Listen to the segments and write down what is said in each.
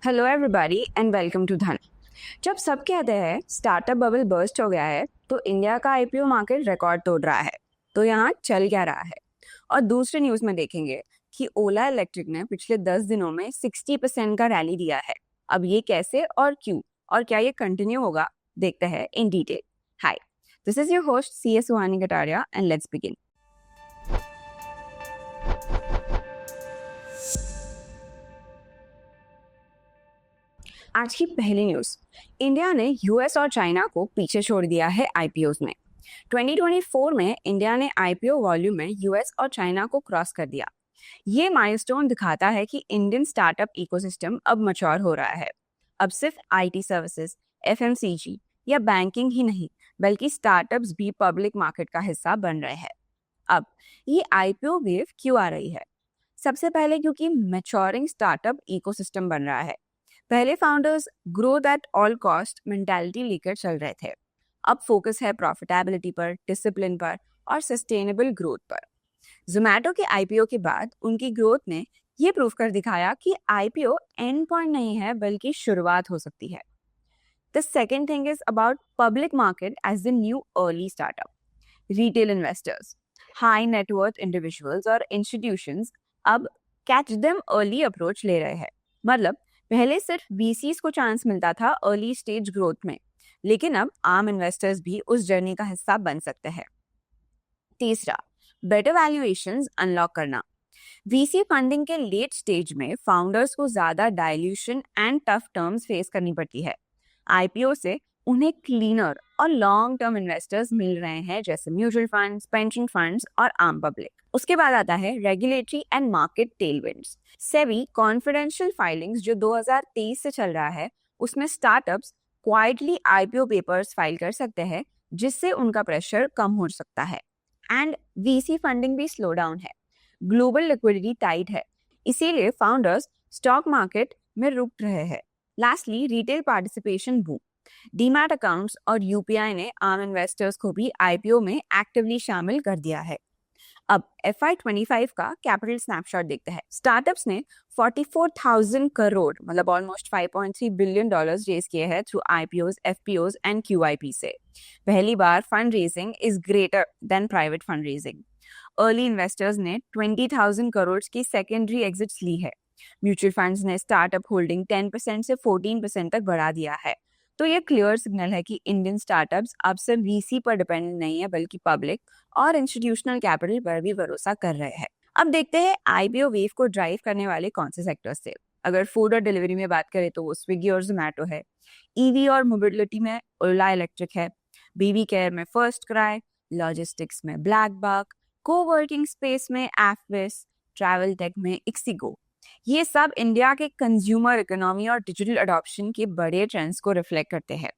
Hello everybody and welcome to Dhan. जब सब कहते हैं स्टार्टअप बबल बर्स्ट हो गया है तो इंडिया का आईपीओ मार्केट रिकॉर्ड तोड़ रहा है। तो यहाँ चल क्या रहा है? और दूसरे न्यूज में देखेंगे कि ओला इलेक्ट्रिक ने पिछले 10 दिनों में 60% का रैली दिया है। अब ये कैसे और क्यों और क्या ये कंटिन्यू होगा, देखते हैं in detail. Hi, this is your host C S Suhani Kataria and let's begin. आज की पहली न्यूज, इंडिया ने यूएस और चाइना को पीछे छोड़ दिया है आईपीओज में। 2024 में इंडिया ने आईपीओ वॉल्यूम में यूएस और चाइना को क्रॉस कर दिया। ये माइलस्टोन दिखाता है कि इंडियन स्टार्टअप इकोसिस्टम अब मैच्योर हो रहा है। अब सिर्फ आईटी सर्विसेज, एफएमसीजी या बैंकिंग ही नहीं बल्कि स्टार्टअप्स भी पब्लिक मार्केट का हिस्सा बन रहे हैं। अब ये आईपीओ वेव क्यों आ रही है? सबसे पहले क्योंकि मैच्योरिंग स्टार्टअप इकोसिस्टम बन रहा है। पहले founders growth at all cost mentality लेकर चल रहे थे। अब फोकस है प्रॉफिटेबिलिटी पर, डिसिप्लिन पर और सस्टेनेबल ग्रोथ पर। जोमैटो के आईपीओ के बाद उनकी ग्रोथ ने ये प्रूव कर दिखाया कि आईपीओ एंड पॉइंट नहीं है बल्कि शुरुआत हो सकती है। The second thing is about public market as the new early startup. Retail investors, high net worth individuals और इंस्टीट्यूशंस अब कैच देम अर्ली अप्रोच ले रहे हैं। मतलब पहले सिर्फ वीसीज को चांस मिलता था अर्ली स्टेज ग्रोथ में, लेकिन अब आम इन्वेस्टर्स भी उस जर्नी का हिस्सा बन सकते हैं। तीसरा, बेटर वैल्यूएशंस अनलॉक करना। वीसी फंडिंग के लेट स्टेज में फाउंडर्स को ज्यादा dilution and tough terms face करनी पड़ती है। आईपीओ से उन्हें क्लीनर और लॉन्ग टर्म इन्वेस्टर्स मिल रहे हैं, जैसे म्यूचुअल फंड्स, पेंशन फंड्स और आम पब्लिक। उसके बाद आता है regulatory and market tailwinds. SEBI confidential filings जो 2023 से चल रहा है, उसमें startups quietly IPO papers file कर सकते हैं, जिससे उनका प्रेशर कम हो सकता है। एंड वीसी फंडिंग भी स्लो डाउन है। ग्लोबल लिक्विडिटी टाइट है, इसीलिए फाउंडर्स स्टॉक मार्केट में रुक रहे हैं। Lastly, retail participation boom. Demat accounts और यूपीआई ने आम इन्वेस्टर्स को भी आईपीओ में एक्टिवली शामिल कर दिया है। अब FY25 का कैपिटल स्नैपशॉट देखते हैं। स्टार्टअप्स ने 44,000 करोड़ मतलब ऑलमोस्ट $5.3 बिलियन रेज किए हैं through IPOs, FPOs and QIP से। पहली बार fund raising is greater than private fund raising. Early investors ने 20,000 करोड़ की सेकेंडरी एग्जिट्स ली है। म्यूचुअल फंड्स ने स्टार्टअप होल्डिंग 10% से 14% तक बढ़ा दिया है। तो ये क्लियर सिग्नल है कि इंडियन स्टार्टअप्स अब सिर्फ वीसी पर डिपेंडेंट नहीं है बल्कि पब्लिक और इंस्टीट्यूशनल कैपिटल पर भी भरोसा कर रहे हैं। अब देखते हैं आईपीओ वेव को ड्राइव करने वाले कौन से सेक्टर्स थे। अगर फूड और डिलीवरी में बात करें तो वो स्विगी और जोमैटो है। ईवी और मोबिलिटी में ओला इलेक्ट्रिक है। बेबी केयर में फर्स्ट क्राई, लॉजिस्टिक्स में ब्लैक बक, कोवर्किंग स्पेस में एफविस, ट्रैवल टेक में इक्सिगो। ये सब इंडिया के कंज्यूमर इकोनॉमी और डिजिटल अडॉप्शन के बड़े ट्रेंड्स को रिफ्लेक्ट करते हैं।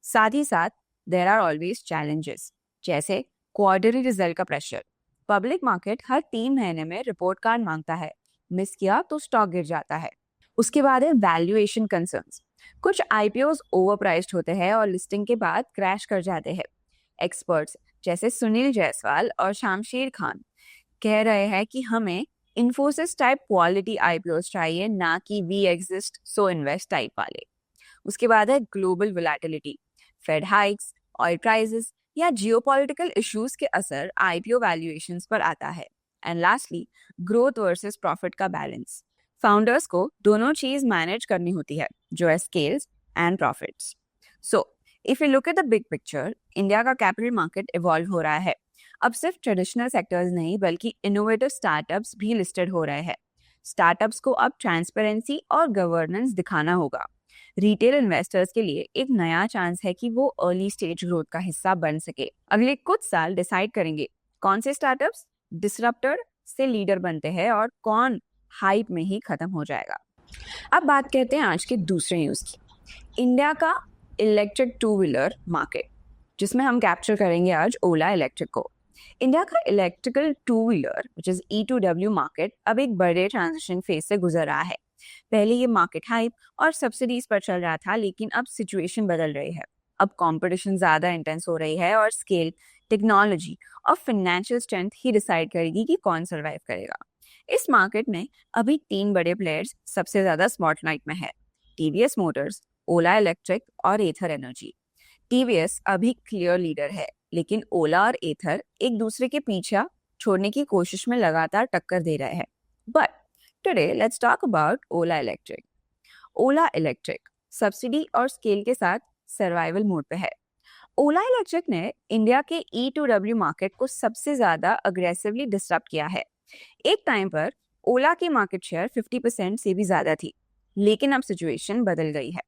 साथ ही साथ देयर आर ऑलवेज चैलेंजेस, जैसे क्वार्टरली रिजल्ट का प्रेशर। पब्लिक मार्केट हर 3 महीने में रिपोर्ट कार्ड मांगता है, मिस किया तो स्टॉक गिर जाता है। उसके बाद है वैल्यूएशन कंसर्न्स। कुछ आईपीओज ओवरप्राइस्ड होते हैं और लिस्टिंग के बाद क्रैश कर जाते हैं। एक्सपर्ट्स जैसे सुनील जायसवाल और शामशेर खान कह रहे हैं कि हमें इन्फोसिस टाइप क्वालिटी आईपीओज चाहिए, ना कि we exist so invest type वाले। उसके बाद है global volatility. Fed hikes, oil prices या जियोपॉलिटिकल इश्यूज के असर आईपीओ वैल्यूएशंस पर आता है। And lastly, growth versus profit का बैलेंस। फाउंडर्स को दोनों चीज मैनेज करनी होती है, जो है scales and profits. So if you look at the big picture, India का कैपिटल मार्केट इवॉल्व हो रहा है। अब सिर्फ ट्रेडिशनल सेक्टर्स नहीं बल्कि इनोवेटिव स्टार्टअप्स भी लिस्टेड हो रहे हैं। स्टार्टअप्स को अब ट्रांसपेरेंसी और गवर्नेंस दिखाना होगा। रिटेल इन्वेस्टर्स के लिए एक नया चांस है कि वो अर्ली स्टेज ग्रोथ का हिस्सा बन सके। अगले कुछ साल डिसाइड करेंगे कौन से स्टार्टअप्स डिसरप्टर से लीडर बनते हैं और कौन हाइप में ही खत्म हो जाएगा। अब बात करते हैं आज के दूसरे न्यूज की, इंडिया का इलेक्ट्रिक टू व्हीलर मार्केट, जिसमें हम कैप्चर करेंगे आज ओला इलेक्ट्रिक को। इंडिया का electrical two wheeler which is E2W market अब एक बड़े ट्रांजिशन फेज से गुजर रहा है। पहले ये मार्केट हाइप और सब्सिडीज पर चल रहा था, लेकिन अब सिचुएशन बदल रही है। अब कंपटीशन ज्यादा इंटेंस हो रही है और स्केल, टेक्नोलॉजी और फाइनेंशियल स्ट्रेंथ ही डिसाइड करेगी कि कौन सर्वाइव करेगा। इस मार्केट में अभी 3 बड़े प्लेयर्स सबसे ज्यादा स्पॉटलाइट में है। टीवीएस मोटर्स, ओला इलेक्ट्रिक और एथर एनर्जी। टीवीएस अभी क्लियर लीडर है, लेकिन ओला और एथर एक दूसरे के पीछा छोड़ने की कोशिश में लगातार टक्कर दे रहे हैं। But today let's talk about Ola electric. Ola electric subsidy और स्केल के साथ सर्वाइवल मोड पे है। ओला इलेक्ट्रिक ने इंडिया के E2W मार्केट को सबसे ज्यादा अग्रेसिवली डिस्टर्ब किया है। एक टाइम पर ओला की मार्केट शेयर 50% से भी ज्यादा थी, लेकिन अब सिचुएशन बदल गई है।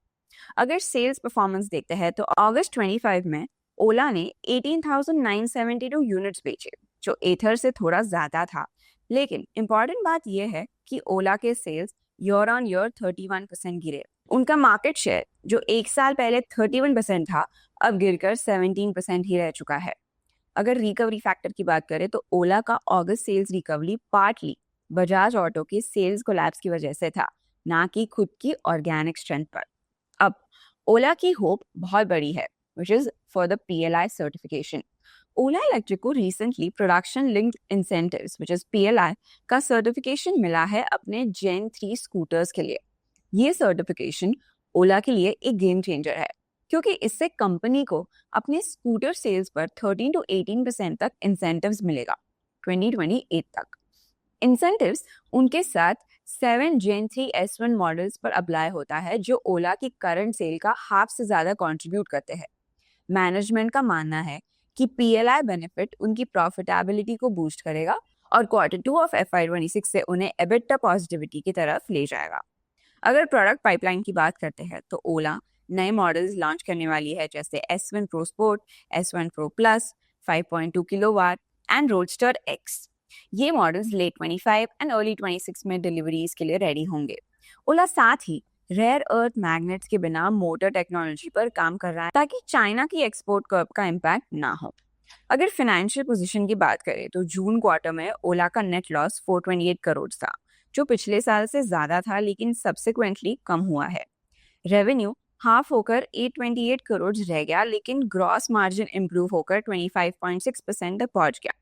अगर सेल्स परफॉर्मेंस देखते हैं तो अगस्त 25 में ओला ने 18,972 यूनिट्स बेचे, जो एथर से थोड़ा ज्यादा था। लेकिन इंपॉर्टेंट बात यह है कि ओला के सेल्स ईयर ऑन ईयर 31% गिरे। उनका मार्केट शेयर जो एक साल पहले 31% था, अब गिरकर 17% ही रह चुका है। अगर रिकवरी फैक्टर की बात करें तो ओला का अगस्त sales recovery partly Bajaj auto के सेल्स कोलैप्स की वजह से था, ना कि खुद की ऑर्गेनिक स्ट्रेंथ पर। अब ओला की होप बहुत बड़ी है, which is for the PLI certification. Ola electric को recently production linked incentives which is PLI का सर्टिफिकेशन मिला है अपने जेन 3 स्कूटर्स के लिए। ये सर्टिफिकेशन ओला के लिए एक गेम चेंजर है, क्योंकि इससे कंपनी को अपने स्कूटर सेल्स पर 13 to 18% तक इंसेंटिव्स मिलेगा 2028 तक। इंसेंटिव्स उनके साथ 7 Gen 3 S1 मॉडल्स पर अप्लाई होता है, जो ओला की करंट सेल का हाफ से ज्यादा कंट्रीब्यूट करते हैं। मैनेजमेंट का मानना है कि PLI बेनिफिट उनकी प्रॉफिटेबिलिटी को बूस्ट करेगा और Q2 ऑफ FY26 से उन्हें EBITDA पॉजिटिविटी की तरफ ले जाएगा। अगर प्रोडक्ट पाइपलाइन की बात करते हैं तो ओला नए मॉडल्स लॉन्च करने वाली है, जैसे S1 Pro Sport, S1 Pro Plus, 5.2 kilowatt and roadster X। ये मॉडल्स लेट 25 एंड अर्ली 26 में डिलीवरीज के लिए रेडी होंगे। ओला साथ ही रेयर अर्थ मैग्नेट्स के बिना मोटर टेक्नोलॉजी पर काम कर रहा है, ताकि चाइना की एक्सपोर्ट कर्व का इम्पैक्ट ना हो। अगर फाइनेंशियल पोजीशन की बात करें तो जून क्वार्टर में ओला का नेट लॉस 428 करोड़ था, जो पिछले साल से ज्यादा था, लेकिन सब्सिक्वेंटली कम हुआ है। रेवेन्यू हाफ होकर 828 करोड़ रह गया, लेकिन ग्रॉस मार्जिन इंप्रूव होकर 25.6% तक पहुंच गया।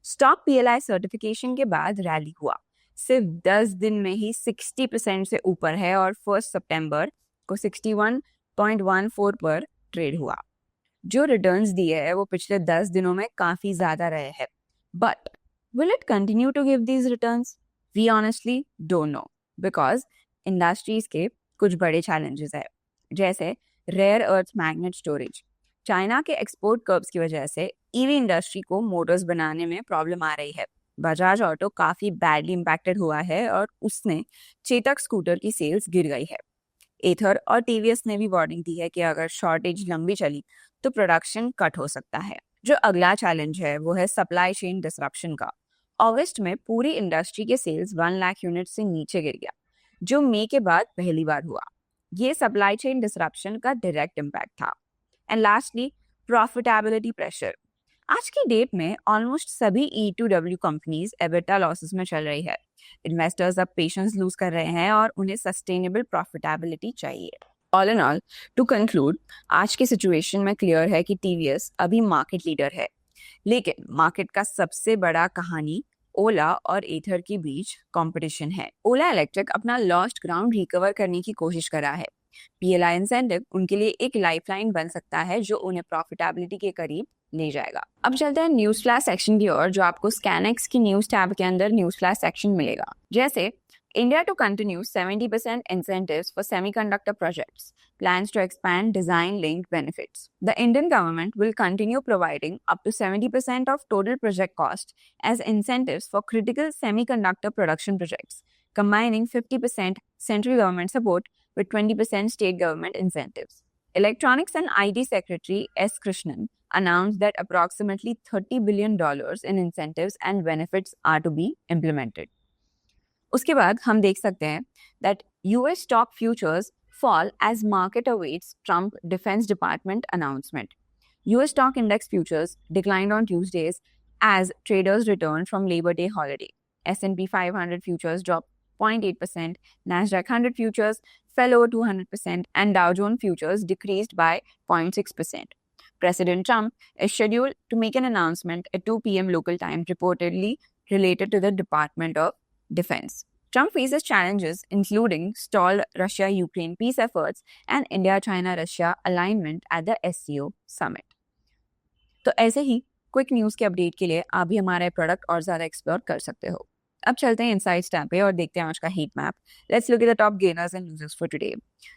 स्टॉक PLI सर्टिफिकेशन के बाद रैली हुआ, सिर्फ 10 दिन में ही 60% से ऊपर है और 1 सितंबर को 61.14 पर ट्रेड हुआ। जो रिटर्न्स दिए है वो पिछले 10 दिनों में काफी ज्यादा रहे हैं। But will it continue to give these returns? We honestly don't know, because industries के कुछ बड़े चैलेंजेस है, जैसे rare earth magnet storage. China के एक्सपोर्ट कर्व्स की वजह से EV इंडस्ट्री को मोटर्स बनाने में प्रॉब्लम आ रही है। बजाज ऑटो काफी बैडली इम्पैक्टेड हुआ है और उसने चेतक स्कूटर की सेल्स गिर गई है। एथर और TVS ने भी वार्निंग दी है कि अगर शॉर्टेज लंबी चली तो प्रोडक्शन कट हो सकता है। जो अगला चैलेंज है वो है सप्लाई चेन डिसरप्शन का। अगस्त में पूरी इंडस्ट्री के सेल्स 1 लाख यूनिट से नीचे गिर गया, जो मई के बाद पहली बार हुआ। ये सप्लाई चेन डिसरप्शन का डायरेक्ट इम्पैक्ट था। And lastly, profitability pressure. आज की डेट में ऑलमोस्ट सभी E2W कंपनीज EBITDA लॉसेस में चल रही है। इन्वेस्टर्स अब पेशेंस लूज कर रहे हैं और उन्हें सस्टेनेबल प्रॉफिटेबिलिटी चाहिए। All in all, to conclude, आज की सिचुएशन में क्लियर है कि TVS अभी मार्केट लीडर है, लेकिन मार्केट का सबसे बड़ा कहानी ओला और एथर के बीच कंपटीशन है। ओला इलेक्ट्रिक अपना लॉस्ट ग्राउंड रिकवर करने की कोशिश कर रहा है। PLI इंसेंटिव उनके लिए एक लाइफलाइन बन सकता है, जो उन्हें प्रॉफिटेबिलिटी के करीब ले जाएगा। अब चलते हैं न्यूज फ्लैश सेक्शन की ओर, जो आपको स्कैनएक्स की न्यूज टैब के अंदर न्यूज फ्लैश सेक्शन मिलेगा। जैसे India to continue 70% incentives for semiconductor projects, plans to expand design-linked benefits. The Indian government will continue providing up to 70% of total project cost as incentives for critical semiconductor production projects, combining 50% central government support with 20% state government incentives. Electronics and IT Secretary S. Krishnan announced that approximately $30 billion in incentives and benefits are to be implemented. उसके बाद हम देख सकते हैं that US stock futures fall as market awaits Trump Defense Department announcement. US stock index futures declined on Tuesdays as traders returned from Labor Day holiday. S&P 500 futures dropped 0.8%, Nasdaq 100 futures fell over 200%, and Dow Jones futures decreased by 0.6%. President Trump is scheduled to make an announcement at 2 p.m. local time, reportedly related to the Department of Defense. Trump faces challenges including stalled Russia-Ukraine peace efforts and India-China-Russia alignment at the SCO summit. तो ऐसे ही quick news के update के लिए आप भी हमारे product और ज़्यादा एक्सप्लोर कर सकते हो। अब चलते हैं इनसाइट्स टैब पे और देखते हैं आज का heat map. Let's look at the top gainers and losers for today,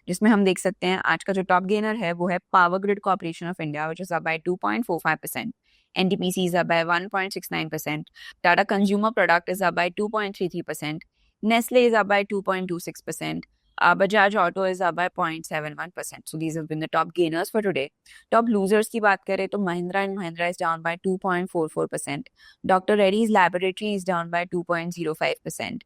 जिसमें हम देख सकते हैं आज का जो टॉप गेनर है वो है power grid corporation of India, which is up by 2.45%. NTPC is up by 1.69%. Tata Consumer Product is up by 2.33%. Nestle is up by 2.26%. Bajaj Auto is up by 0.71%. So these have been the top gainers for today. Top losers की बात करें तो Mahindra and Mahindra is down by 2.44%. Dr. Reddy's Laboratory is down by 2.05%.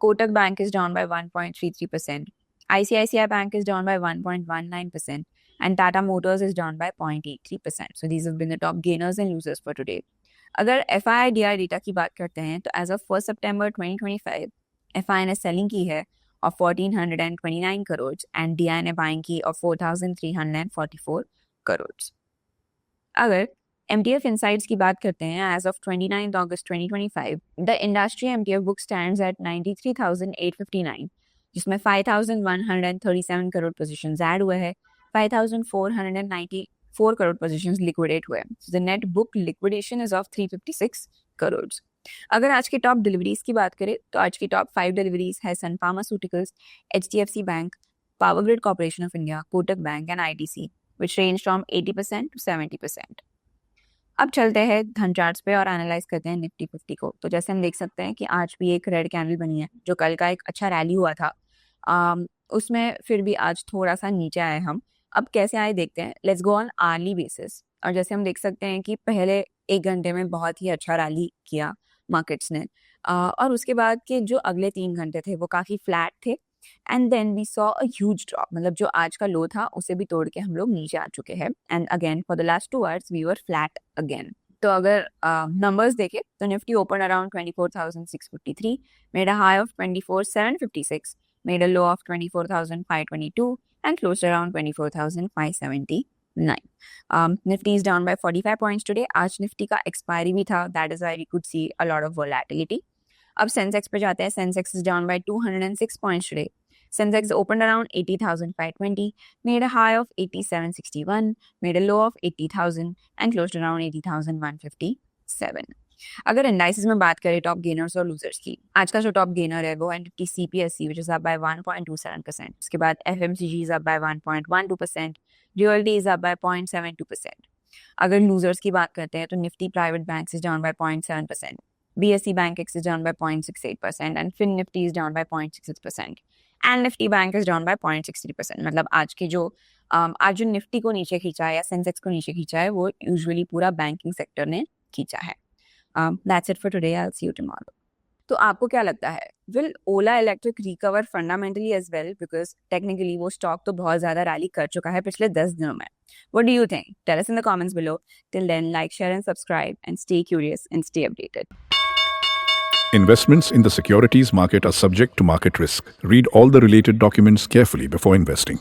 Kotak Bank is down by 1.33%. ICICI Bank is down by 1.19%. And Tata Motors is down by 0.83%. So these have been the top gainers and losers for today. अगर FII-DI data की बात करते हैं तो as of 1 September 2025, FII ने selling की है of 1429 crores and DI ने बाइंग की of 4344 crores. अगर MTF Insights की बात करते हैं as of 29 August 2025, the industry MTF book stands at 93,859, जिसमें 5,137 करोड़ पोजीशंस ऐड हुए हैं, 5,494 crore positions liquidate हुए. So the net book liquidation is of 356 crores. अगर आज के टॉप डिलीवरीज की बात करें तो आज की टॉप 5 डिलीवरीज है sun pharmaceuticals, HDFC bank, power grid corporation of India, Kotak bank and ITC, which range from 80% to 70%. अब चलते हैं धन चार्ट्स पे और एनालाइज करते हैं निफ्टी 50 को। तो जैसे हम देख सकते हैं कि आज भी एक रेड कैंडल बनी है, जो कल का एक अच्छा रैली हुआ था, उसमें फिर भी आज थोड़ा सा नीचे आए हम। अब कैसे आए देखते हैं। Let's go on hourly basis. और जैसे हम देख सकते हैं कि पहले 1 घंटे में बहुत ही अच्छा रैली किया मार्केट्स ने, और उसके बाद के जो अगले 3 घंटे थे वो काफ़ी फ्लैट थे, and then we saw a huge drop. मतलब जो आज का लो था उसे भी तोड़ के हम लोग नीचे आ चुके हैं, and again for the last 2 hours we were flat again. तो अगर नंबर्स देखें तो Nifty open around 24,653, made a high of 24,756, made a low of 24,522 and closed around 24,579. Nifty is down by 45 points today. आज निफ्टी का expiry भी था, that is why we could see a lot of volatility. अब Sensex पे जाते हैं। Sensex is down by 206 points today. Sensex opened around 80,520, made a high of 8761, made a low of 80,000 and closed around 80,157. अगर indices में बात करें top gainers और losers की, आज का जो टॉप गेनर है वो है Nifty CPSE, which is up by 1.27%. उसके बाद FMCG is up by 1.12%, Realty is up by 0.72%. अगर लूजर्स की बात करते हैं तो Nifty private bank is down by 0.7%, BSE Bank X is down by 0.68% and Fin Nifty is down by 0.66%. And Nifty bank is down by 0.63%. मतलब आज के जो जो निफ्टी को नीचे खींचा है या सेंसेक्स को नीचे खींचा है वो यूजुअली पूरा बैंकिंग सेक्टर ने खींचा है. That's it for today. I will see you tomorrow. तो आपको क्या लगता है, will Ola electric recover fundamentally as well? Because technically वो स्टॉक तो बहुत ज़्यादा रैली कर चुका है पिछले 10 दिनों में. What do you think? Tell us in the comments below. Till then, like, share and subscribe and stay curious and stay updated. Investments in the securities market are subject to market risk. Read all the related documents carefully before investing.